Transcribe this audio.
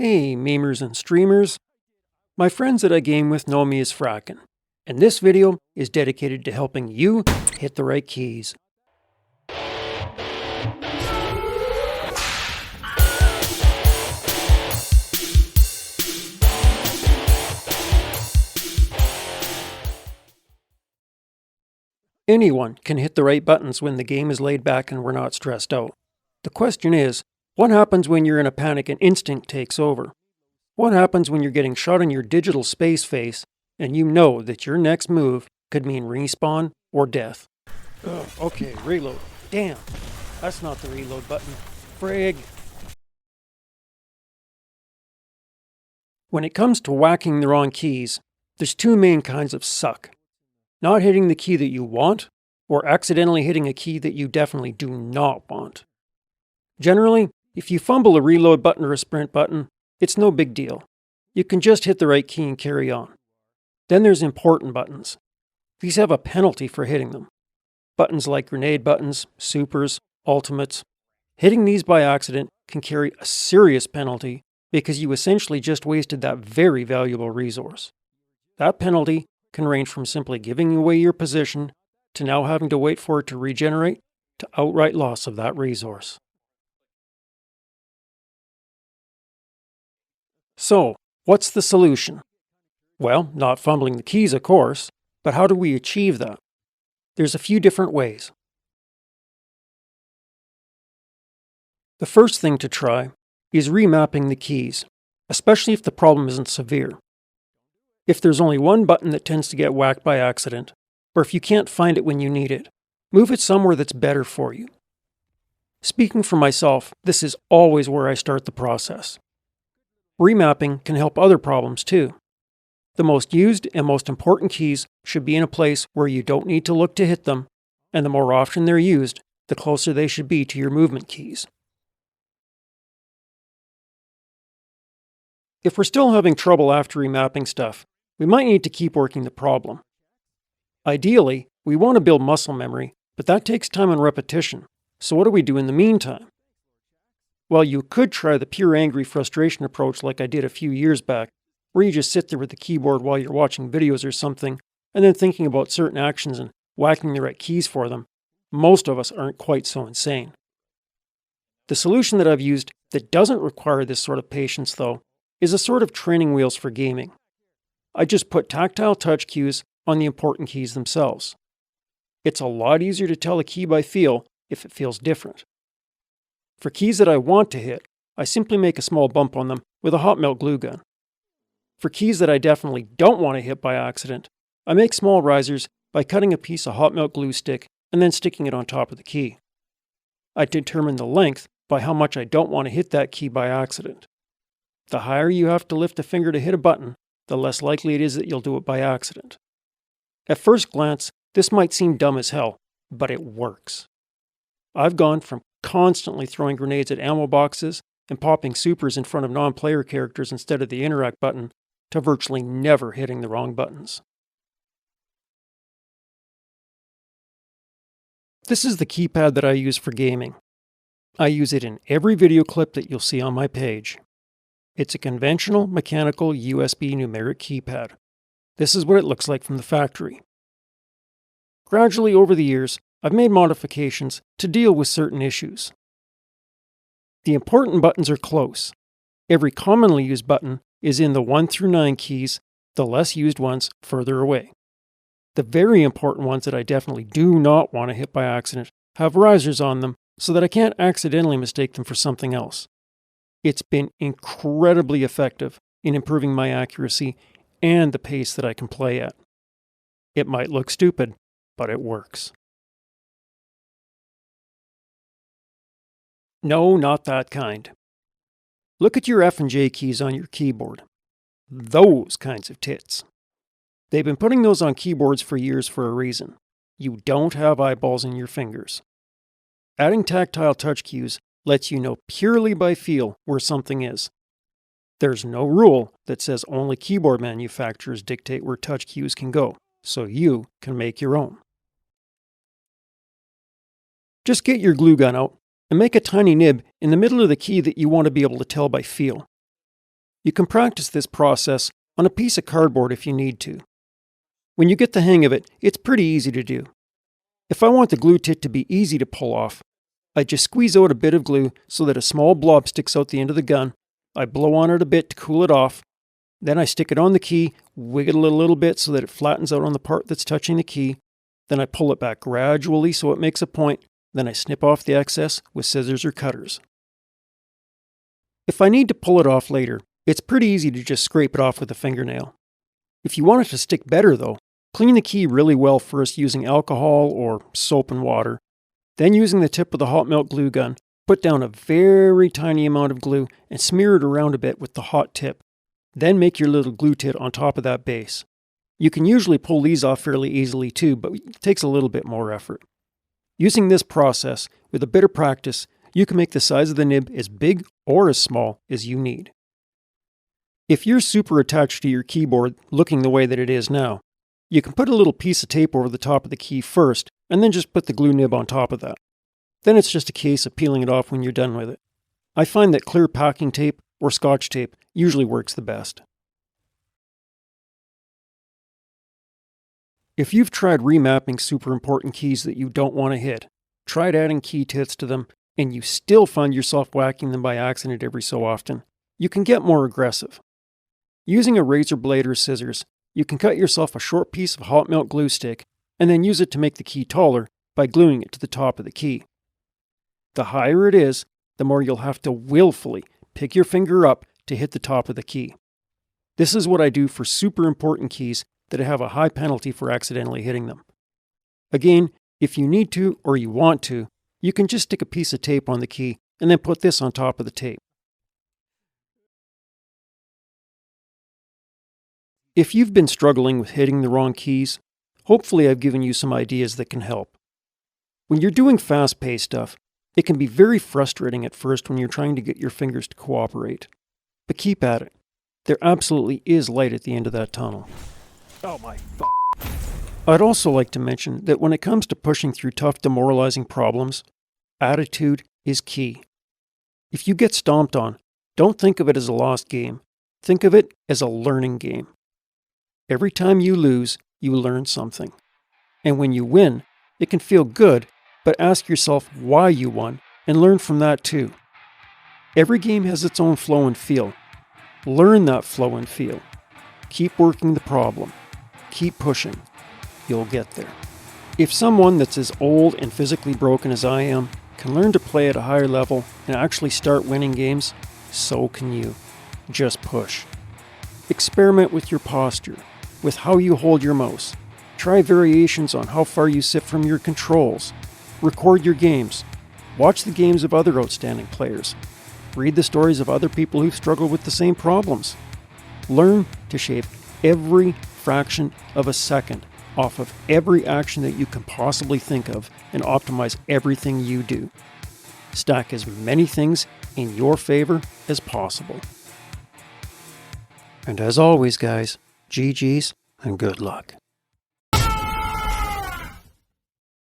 Hey, memers and streamers. My friends that I game with know me as Frackin', and this video is dedicated to helping you hit the right keys. Anyone can hit the right buttons when the game is laid back and we're not stressed out. The question is, what happens when you're in a panic and instinct takes over? What happens when you're getting shot in your digital space face and you know that your next move could mean respawn or death? Okay, reload. Damn, that's not the reload button. Frig. When it comes to whacking the wrong keys, there's two main kinds of suck. Not hitting the key that you want, or accidentally hitting a key that you definitely do not want. Generally, if you fumble a reload button or a sprint button, it's no big deal. You can just hit the right key and carry on. Then there's important buttons. These have a penalty for hitting them. Buttons like grenade buttons, supers, ultimates. Hitting these by accident can carry a serious penalty because you essentially just wasted that very valuable resource. That penalty can range from simply giving away your position to now having to wait for it to regenerate to outright loss of that resource. So, what's the solution? Well, not fumbling the keys, of course, but how do we achieve that? There's a few different ways. The first thing to try is remapping the keys, especially if the problem isn't severe. If there's only one button that tends to get whacked by accident, or if you can't find it when you need it, move it somewhere that's better for you. Speaking for myself, this is always where I start the process. Remapping can help other problems too. The most used and most important keys should be in a place where you don't need to look to hit them, and the more often they're used, the closer they should be to your movement keys. If we're still having trouble after remapping stuff, we might need to keep working the problem. Ideally, we want to build muscle memory, but that takes time and repetition, so what do we do in the meantime? Well, you could try the pure angry frustration approach like I did a few years back, where you just sit there with the keyboard while you're watching videos or something, and then thinking about certain actions and whacking the right keys for them. Most of us aren't quite so insane. The solution that I've used that doesn't require this sort of patience, though, is a sort of training wheels for gaming. I just put tactile touch cues on the important keys themselves. It's a lot easier to tell a key by feel if it feels different. For keys that I want to hit, I simply make a small bump on them with a hot melt glue gun. For keys that I definitely don't want to hit by accident, I make small risers by cutting a piece of hot melt glue stick and then sticking it on top of the key. I determine the length by how much I don't want to hit that key by accident. The higher you have to lift a finger to hit a button, the less likely it is that you'll do it by accident. At first glance, this might seem dumb as hell, but it works. I've gone from constantly throwing grenades at ammo boxes and popping supers in front of non-player characters instead of the interact button to virtually never hitting the wrong buttons. This is the keypad that I use for gaming. I use it in every video clip that you'll see on my page. It's a conventional mechanical USB numeric keypad. This is what it looks like from the factory. Gradually over the years, I've made modifications to deal with certain issues. The important buttons are close. Every commonly used button is in the 1 through 9 keys, the less used ones further away. The very important ones that I definitely do not want to hit by accident have risers on them so that I can't accidentally mistake them for something else. It's been incredibly effective in improving my accuracy and the pace that I can play at. It might look stupid, but it works. No, not that kind. Look at your F and J keys on your keyboard. Those kinds of tits. They've been putting those on keyboards for years for a reason. You don't have eyeballs in your fingers. Adding tactile touch cues lets you know purely by feel where something is. There's no rule that says only keyboard manufacturers dictate where touch cues can go, so you can make your own. Just get your glue gun out and make a tiny nib in the middle of the key that you want to be able to tell by feel. You can practice this process on a piece of cardboard if you need to. When you get the hang of it, it's pretty easy to do. If I want the glue tit to be easy to pull off, I just squeeze out a bit of glue so that a small blob sticks out the end of the gun. I blow on it a bit to cool it off. Then I stick it on the key, wiggle it a little bit so that it flattens out on the part that's touching the key. Then I pull it back gradually so it makes a point. Then I snip off the excess with scissors or cutters. If I need to pull it off later, it's pretty easy to just scrape it off with a fingernail. If you want it to stick better though, clean the key really well first using alcohol or soap and water. Then using the tip of the hot melt glue gun, put down a very tiny amount of glue and smear it around a bit with the hot tip. Then make your little glue tit on top of that base. You can usually pull these off fairly easily too, but it takes a little bit more effort. Using this process, with a bit of practice, you can make the size of the nib as big or as small as you need. If you're super attached to your keyboard looking the way that it is now, you can put a little piece of tape over the top of the key first, and then just put the glue nib on top of that. Then it's just a case of peeling it off when you're done with it. I find that clear packing tape or Scotch tape usually works the best. If you've tried remapping super important keys that you don't want to hit, tried adding key tits to them, and you still find yourself whacking them by accident every so often, you can get more aggressive. Using a razor blade or scissors, you can cut yourself a short piece of hot melt glue stick and then use it to make the key taller by gluing it to the top of the key. The higher it is, the more you'll have to willfully pick your finger up to hit the top of the key. This is what I do for super important keys that have a high penalty for accidentally hitting them. Again, if you need to or you want to, you can just stick a piece of tape on the key and then put this on top of the tape. If you've been struggling with hitting the wrong keys, hopefully I've given you some ideas that can help. When you're doing fast-paced stuff, it can be very frustrating at first when you're trying to get your fingers to cooperate. But keep at it. There absolutely is light at the end of that tunnel. Oh my f***. I'd also like to mention that when it comes to pushing through tough, demoralizing problems, attitude is key. If you get stomped on, don't think of it as a lost game. Think of it as a learning game. Every time you lose, you learn something. And when you win, it can feel good, but ask yourself why you won and learn from that too. Every game has its own flow and feel. Learn that flow and feel. Keep working the problem. Keep pushing. You'll get there. If someone that's as old and physically broken as I am can learn to play at a higher level and actually start winning games, so can you. Just push. Experiment with your posture, with how you hold your mouse. Try variations on how far you sit from your controls. Record your games. Watch the games of other outstanding players. Read the stories of other people who've struggled with the same problems. Learn to shave every fraction of a second off of every action that you can possibly think of and optimize everything you do. Stack as many things in your favor as possible. And as always, guys, GG's and good luck.